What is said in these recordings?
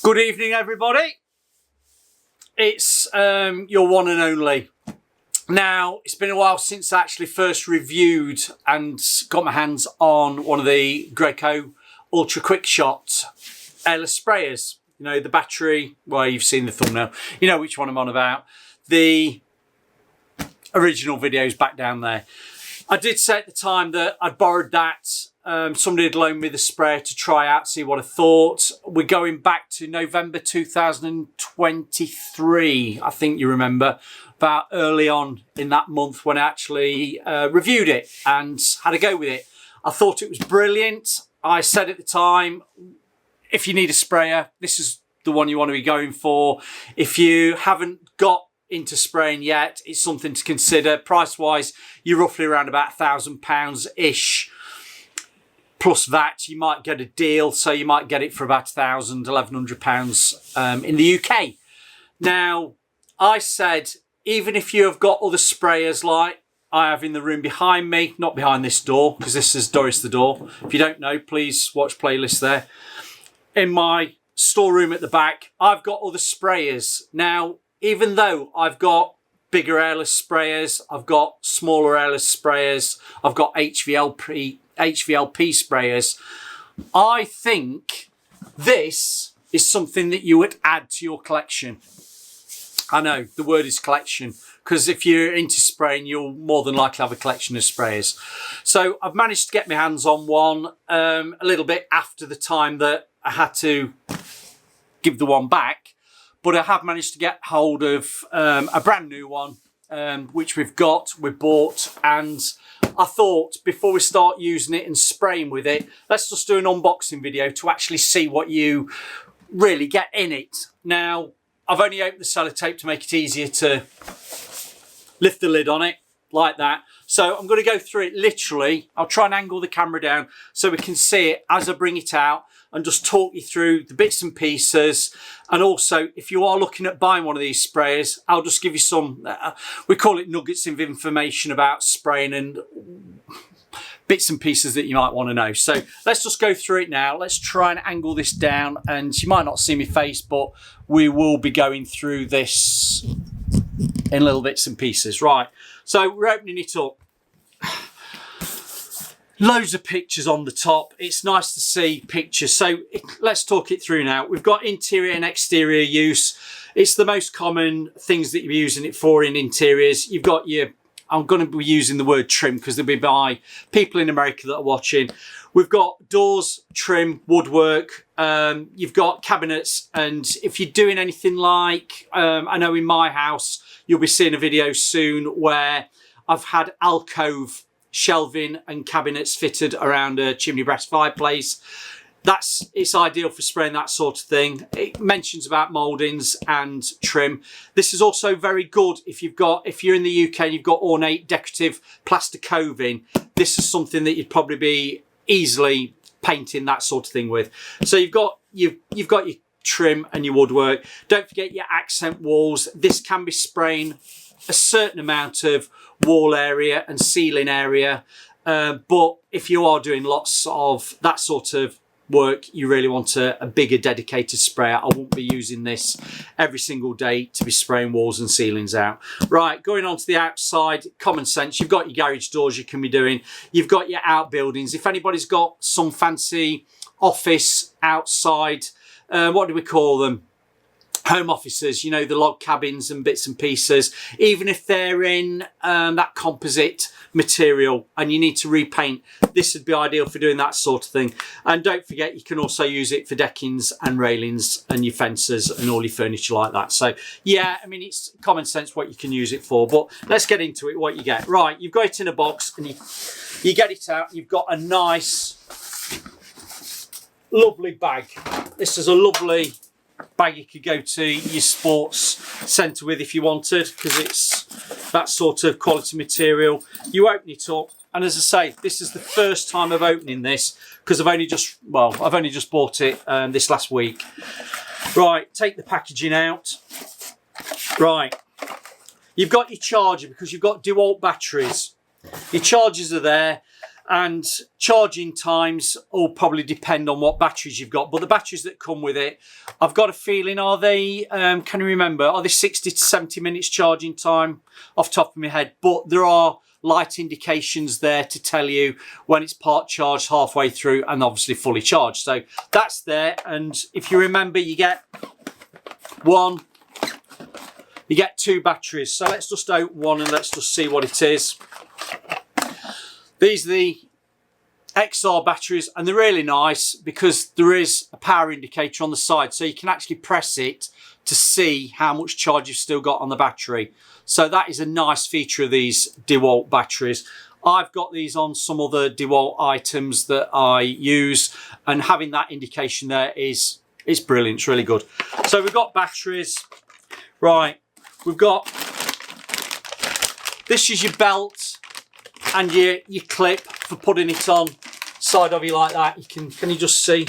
Good evening, everybody. It's your one and only. Now, it's been a while since I actually first reviewed and got my hands on one of the Graco Ultra QuickShot Airless sprayers. You know, the battery, well, you've seen the thumbnail. You know which one I'm on about. The original videos back down there. I did say at the time that I'd borrowed that. Somebody had loaned me the sprayer to try out, see what I thought. We're going back to November 2023, I think you remember, about early on in that month when I actually reviewed it and had a go with it. I thought it was brilliant. I said at the time, if you need a sprayer, this is the one you want to be going for. If you haven't got into spraying yet, it's something to consider. Price-wise, you're roughly around about £1,000-ish. Plus that, you might get a deal, so you might get it for about £1,000, £1,100 in the UK. Now, I said, even if you have got other sprayers like I have in the room behind me, not behind this door, because this is Doris the Door. If you don't know, please watch playlist there. In my storeroom at the back, I've got other sprayers. Now, even though I've got bigger airless sprayers, I've got smaller airless sprayers, I've got HVLP sprayers, I think this is something that you would add to your collection. I know the word is collection, because if you're into spraying, you'll more than likely have a collection of sprayers. So I've managed to get my hands on one a little bit after the time that I had to give the one back, but I have managed to get hold of a brand new one, which we've bought, and I thought before we start using it and spraying with it, let's just do an unboxing video to actually see what you really get in it. Now, I've only opened the sellotape to make it easier to lift the lid on it, like that. So I'm going to go through it literally. I'll try and angle the camera down so we can see it as I bring it out and just talk you through the bits and pieces. And also, if you are looking at buying one of these sprayers, I'll just give you some, we call it nuggets of information about spraying and bits and pieces that you might want to know. So let's just go through it now. Let's try and angle this down, and you might not see my face, but we will be going through this in little bits and pieces. Right, so we're opening it up. Loads of pictures on the top. It's nice to see pictures. So let's talk it through now. We've got interior and exterior use. It's the most common things that you're using it for in interiors. You've got your, I'm going to be using the word trim because there'll be by people in America that are watching. We've got doors, trim, woodwork. You've got cabinets. And if you're doing anything like, I know in my house, you'll be seeing a video soon where I've had alcove shelving and cabinets fitted around a chimney breast fireplace. It's ideal for spraying that sort of thing. It mentions about mouldings and trim. This is also very good if you're in the UK and you've got ornate decorative plaster coving. This is something that you'd probably be easily painting that sort of thing with. So you've got your trim and your woodwork. Don't forget your accent walls. This can be spraying a certain amount of wall area and ceiling area, but if you are doing lots of that sort of work, you really want a bigger dedicated sprayer. I won't be using this every single day to be spraying walls and ceilings out. Right, going on to the outside, common sense. You've got your garage doors you can be doing. You've got your outbuildings. If anybody's got some fancy office outside, what do we call them? Home offices, you know, the log cabins and bits and pieces, even if they're in that composite material and you need to repaint, this would be ideal for doing that sort of thing. And don't forget, you can also use it for deckings and railings and your fences and all your furniture like that. So yeah, I mean, it's common sense what you can use it for, but let's get into it, what you get. Right, you've got it in a box and you get it out, and you've got a nice, lovely bag. This is a lovely bag you could go to your sports centre with if you wanted, because it's that sort of quality material. You open it up, and as I say, this is the first time of opening this because I've only just bought it this last week. Right, take the packaging out. Right, you've got your charger because you've got DeWalt batteries. Your chargers are there. And charging times all probably depend on what batteries you've got, but the batteries that come with it, I've got a feeling, are they, can you remember, are they 60 to 70 minutes charging time off the top of my head? But there are light indications there to tell you when it's part charged, halfway through, and obviously fully charged. So that's there. And if you remember, you get two batteries. So let's just open one and let's just see what it is. These are the XR batteries, and they're really nice because there is a power indicator on the side, so you can actually press it to see how much charge you've still got on the battery. So that is a nice feature of these DeWalt batteries. I've got these on some other DeWalt items that I use, and having that indication there is brilliant. It's really good. So we've got batteries. Right, we've got, this is your belt and your clip for putting it on side of you like that. Can you just see?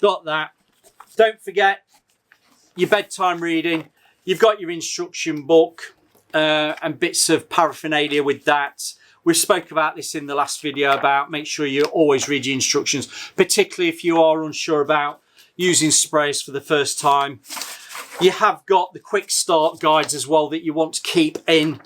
Got that. Don't forget your bedtime reading. You've got your instruction book and bits of paraphernalia with that. We spoke about this in the last video about make sure you always read your instructions, particularly if you are unsure about using sprays for the first time. You have got the quick start guides as well that you want to keep in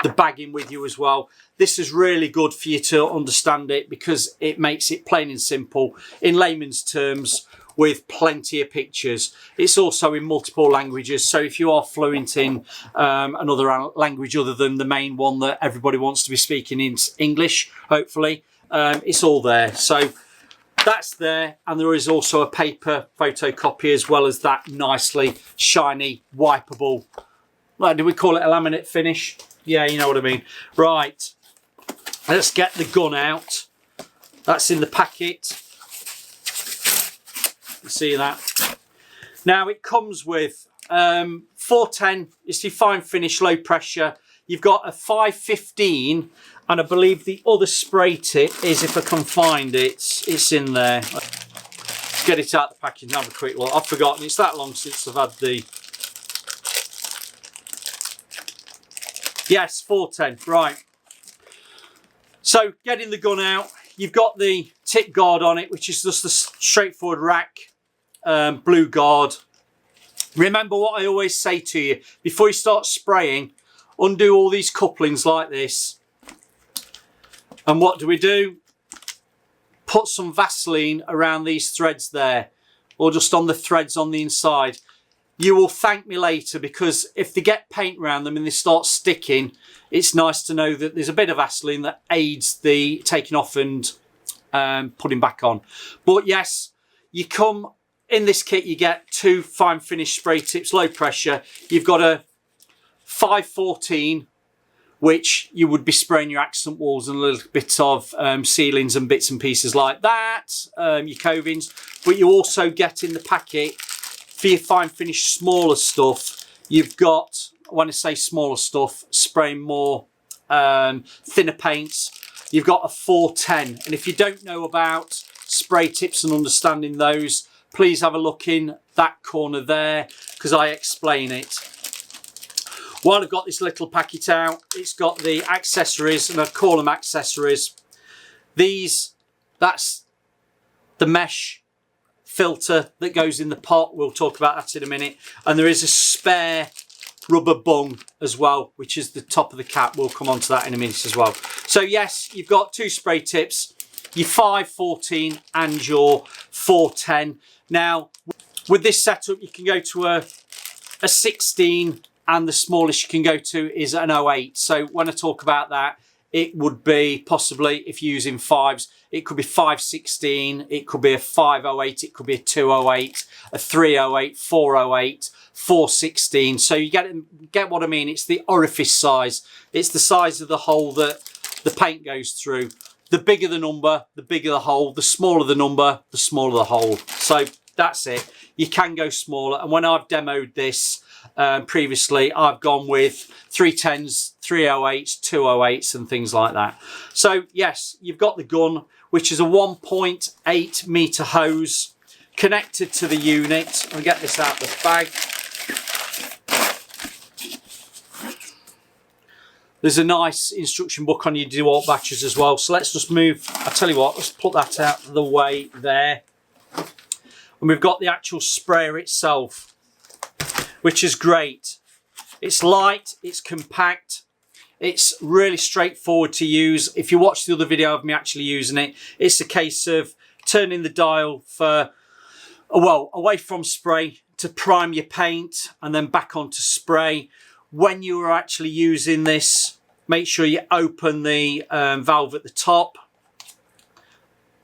the bagging with you as well. This is really good for you to understand it because it makes it plain and simple in layman's terms with plenty of pictures. It's also in multiple languages, so if you are fluent in another language other than the main one that everybody wants to be speaking in, English, hopefully, it's all there. So that's there, and there is also a paper photocopy as well as that nicely shiny wipeable, do we call it a laminate finish? Yeah, you know what I mean. Right, let's get the gun out. That's in the packet. You see that? Now it comes with 410, it's the fine finish low pressure. You've got a 515, and I believe the other spray tip is, if I can find it, it's in there. Let's get it out of the package and have a quick look. I've forgotten, it's that long since I've had the... Yes, 410, right. So getting the gun out, you've got the tip guard on it, which is just a straightforward rack blue guard. Remember what I always say to you, before you start spraying, undo all these couplings like this. And what do? Put some Vaseline around these threads there, or just on the threads on the inside. You will thank me later, because if they get paint around them and they start sticking, it's nice to know that there's a bit of Vaseline that aids the taking off and putting back on. But yes, you come in this kit, you get two fine finish spray tips, low pressure. You've got a 514, which you would be spraying your accent walls and a little bit of ceilings and bits and pieces like that, your covings. But you also get in the packet, for your fine finish smaller stuff, you've got, when I say smaller stuff, spraying more thinner paints, you've got a 410. And if you don't know about spray tips and understanding those, please have a look in that corner there, because I explain it. While I've got this little packet out, it's got the accessories, and I call them accessories. These, that's the mesh filter that goes in the pot. We'll talk about that in a minute. And there is a spare rubber bung as well, which is the top of the cap. We'll come on to that in a minute as well. So yes, you've got two spray tips, your 514 and your 410. Now, with this setup, you can go to a 16, and the smallest you can go to is an 08. So when I talk about that, it would be possibly, if you're using fives, it could be 516, it could be a 508, it could be a 208, a 308, 408, 416. So you get what I mean. It's the orifice size. It's the size of the hole that the paint goes through. The bigger the number, the bigger the hole. The smaller the number, the smaller the hole. So that's it. You can go smaller. And when I've demoed this previously, I've gone with 310s, 308s, 208s and things like that. So yes, you've got the gun, which is a 1.8 meter hose connected to the unit. I'll get this out of the bag. There's a nice instruction book on your DeWalt batteries as well. So let's just move, I'll tell you what, let's put that out of the way there. And we've got the actual sprayer itself, which is great. It's light, it's compact, it's really straightforward to use. If you watch the other video of me actually using it, it's a case of turning the dial for, well, away from spray to prime your paint and then back onto spray. When you are actually using this, make sure you open the valve at the top.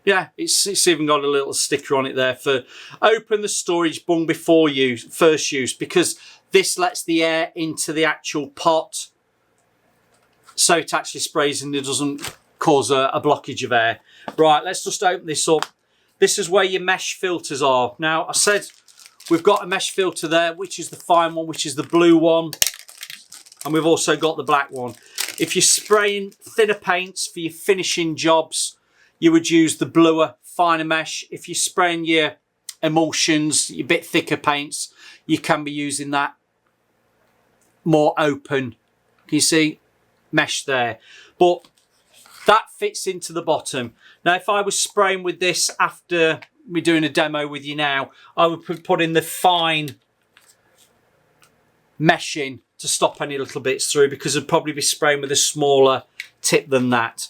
Yeah, it's even got a little sticker on it there for open the storage bung before first use, because this lets the air into the actual pot so it actually sprays and it doesn't cause a blockage of air. Right, let's just open this up. This is where your mesh filters are. Now, I said we've got a mesh filter there, which is the fine one, which is the blue one. And we've also got the black one. If you're spraying thinner paints for your finishing jobs, you would use the bluer, finer mesh. If you're spraying your emulsions, your bit thicker paints, you can be using that more open, can you see, mesh there. But that fits into the bottom. Now, if I was spraying with this after we're doing a demo with you now, I would put in the fine meshing to stop any little bits through, because I'd probably be spraying with a smaller tip than that.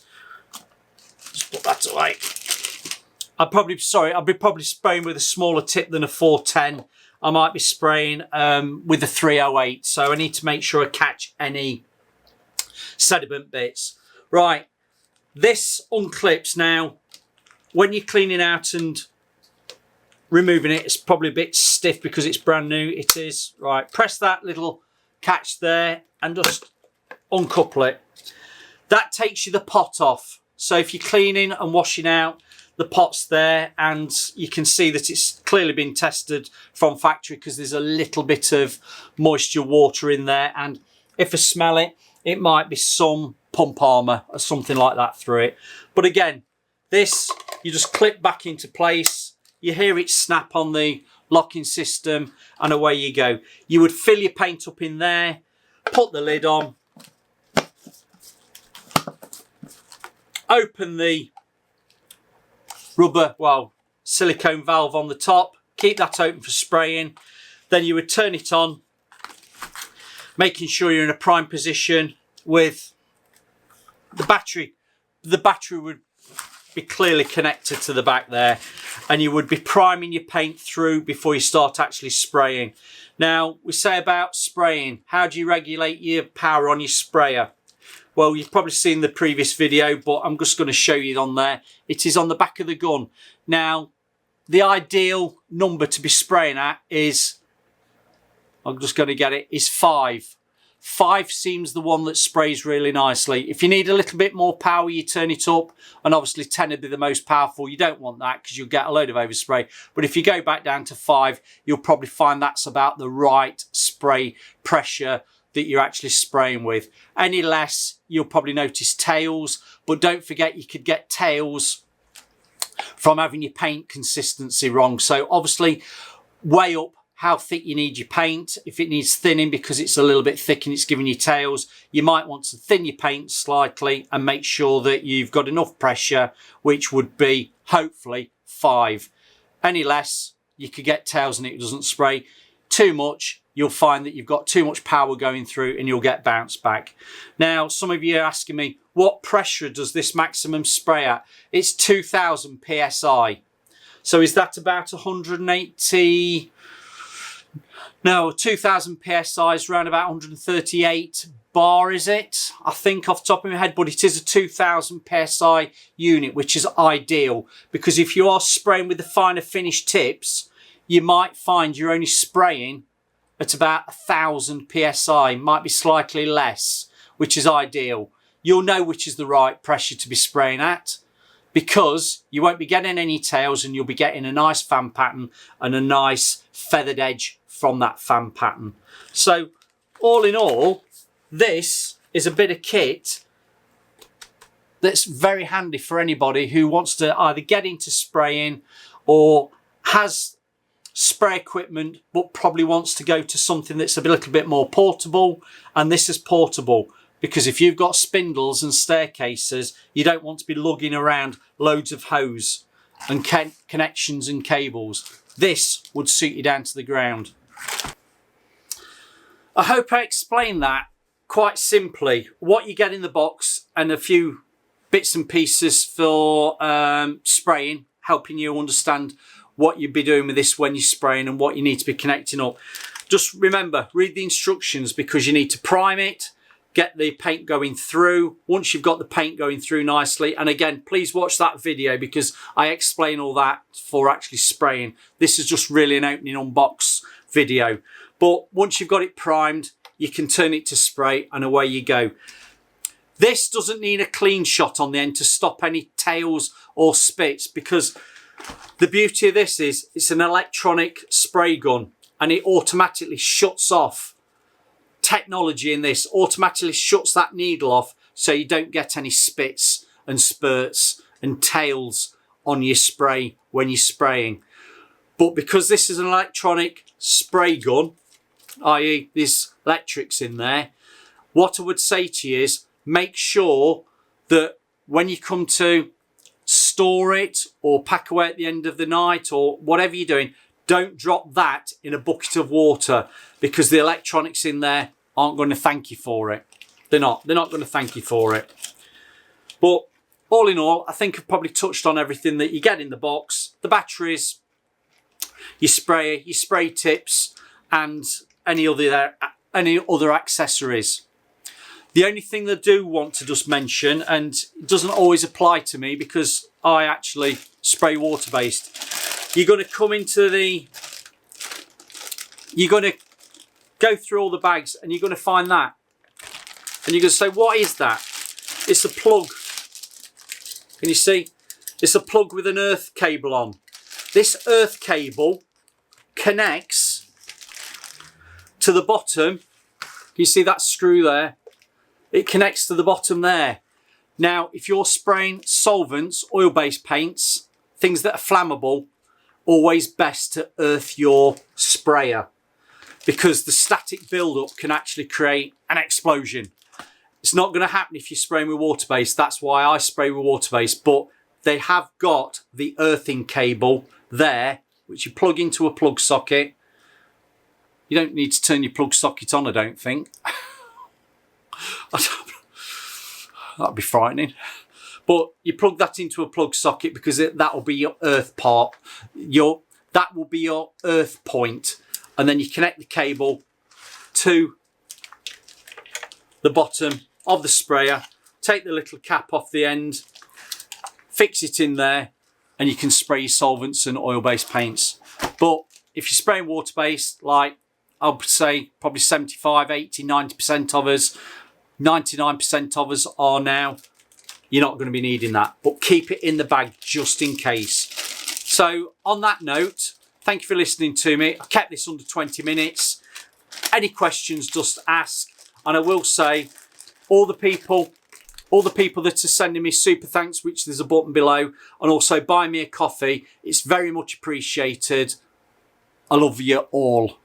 Just put that away. I'd be probably spraying with a smaller tip than a 410. I might be spraying with a 308. So I need to make sure I catch any sediment bits. Right, this unclips now. When you're cleaning out and removing it, it's probably a bit stiff because it's brand new. It is. Right, press that little catch there and just uncouple it. That takes you the pot off. So if you're cleaning and washing out, the pot's there, and you can see that it's clearly been tested from factory, because there's a little bit of moisture water in there, and if I smell it, it might be some pump armour or something like that through it. But again, this, you just clip back into place, you hear it snap on the locking system, and away you go. You would fill your paint up in there, put the lid on, open the rubber, well, silicone valve on the top, keep that open for spraying. Then you would turn it on, making sure you're in a prime position with the battery. The battery would be clearly connected to the back there, and you would be priming your paint through before you start actually spraying. Now, we say about spraying, how do you regulate your power on your sprayer? Well, you've probably seen the previous video, but I'm just going to show you on there. It is on the back of the gun. Now, the ideal number to be spraying at is, I'm just going to get it, is 5. 5 seems the one that sprays really nicely. If you need a little bit more power, you turn it up, and obviously 10 would be the most powerful. You don't want that because you'll get a load of overspray. But if you go back down to 5, you'll probably find that's about the right spray pressure that you're actually spraying with. Any less, you'll probably notice tails, but don't forget you could get tails from having your paint consistency wrong. So obviously weigh up how thick you need your paint. If it needs thinning because it's a little bit thick and it's giving you tails, you might want to thin your paint slightly and make sure that you've got enough pressure, which would be hopefully 5. Any less, you could get tails and it doesn't spray. Too much, you'll find that you've got too much power going through and you'll get bounce back. Now, some of you are asking me, what pressure does this maximum spray at? It's 2000 PSI. So is that about 180? No, 2000 PSI is around about 138 bar, is it? I think off the top of my head, but it is a 2000 PSI unit, which is ideal, because if you are spraying with the finer finish tips, you might find you're only spraying at about 1000 PSI, might be slightly less, which is ideal. You'll know which is the right pressure to be spraying at, because you won't be getting any tails and you'll be getting a nice fan pattern and a nice feathered edge from that fan pattern. So all in all, this is a bit of kit that's very handy for anybody who wants to either get into spraying or has spray equipment but probably wants to go to something that's a little bit more portable. And this is portable. because if you've got spindles and staircases, you don't want to be lugging around loads of hose and connections and cables. This would suit you down to the ground. I hope I explained that quite simply, what you get in the box and a few bits and pieces for spraying, helping you understand what you'd be doing with this when you're spraying and what you need to be connecting up. Just remember, read the instructions, because you need to prime it, get the paint going through. Once you've got the paint going through nicely, and again, please watch that video because I explain all that for actually spraying. This is just really an opening unbox video. But once you've got it primed, you can turn it to spray and away you go. This doesn't need a clean shot on the end to stop any tails or spits, because the beauty of this is it's an electronic spray gun and it automatically shuts off. Technology in this automatically shuts that needle off so you don't get any spits and spurts and tails on your spray when you're spraying. But because this is an electronic spray gun, i.e. there's electrics in there, what I would say to you is make sure that when you come to store it or pack away at the end of the night or whatever you're doing, don't drop that in a bucket of water, because the electronics in there aren't going to thank you for it. They're not going to thank you for it. But all in all, I think I've probably touched on everything that you get in the box. The batteries, your sprayer, your spray tips, and any other accessories. The only thing that I do want to just mention, and it doesn't always apply to me because I actually spray water-based, you're going to come into the, you're going to go through all the bags and you're going to find that. And you're going to say, what is that? It's a plug. Can you see? It's a plug with an earth cable on. This earth cable connects to the bottom. Can you see that screw there? It connects to the bottom there. Now, if you're spraying solvents, oil-based paints, things that are flammable, always best to earth your sprayer, because the static build-up can actually create an explosion. It's not going to happen if you're spraying with water-based. That's why I spray with water-based. But they have got the earthing cable there, which you plug into a plug socket. You don't need to turn your plug socket on, I don't think. That'd be frightening. But you plug that into a plug socket because that will be your earth part. That will be your earth point. And then you connect the cable to the bottom of the sprayer, take the little cap off the end, fix it in there, and you can spray your solvents and oil-based paints. But if you're spraying water-based, like I would say probably 75, 80, 90% of us, 99% of us are now, you're not going to be needing that. But keep it in the bag just in case. So on that note, thank you for listening to me. I kept this under 20 minutes. Any questions, just ask. And I will say, all the people that are sending me super thanks, which there's a button below, and also buy me a coffee, it's very much appreciated. I love you all.